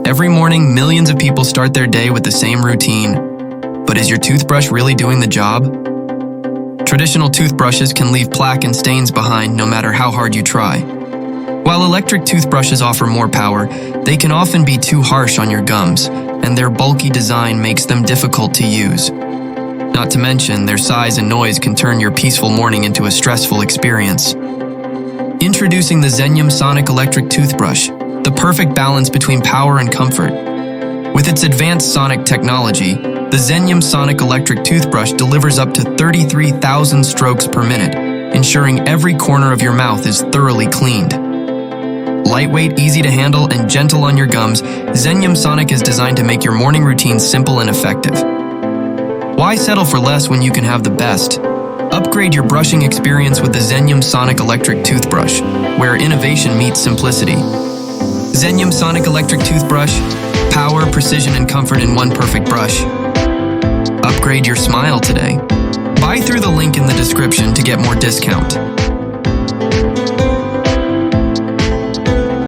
Every morning, millions of people start their day with the same routine. But is your toothbrush really doing the job? Traditional toothbrushes can leave plaque and stains behind no matter how hard you try. While electric toothbrushes offer more power, they can often be too harsh on your gums, and their bulky design makes them difficult to use. Not to mention, their size and noise can turn your peaceful morning into a stressful experience. Introducing the Zenyum Sonic Electric Toothbrush, the perfect balance between power and comfort. With its advanced sonic technology, the Zenyum Sonic Electric Toothbrush delivers up to 33,000 strokes per minute, ensuring every corner of your mouth is thoroughly cleaned. Lightweight, easy to handle, and gentle on your gums, Zenyum Sonic is designed to make your morning routine simple and effective. Why settle for less when you can have the best? Upgrade your brushing experience with the Zenyum Sonic Electric Toothbrush, where innovation meets simplicity. Zenyum Sonic Electric Toothbrush, power, precision, and comfort in one perfect brush. Upgrade your smile today. Buy through the link in the description to get more discount.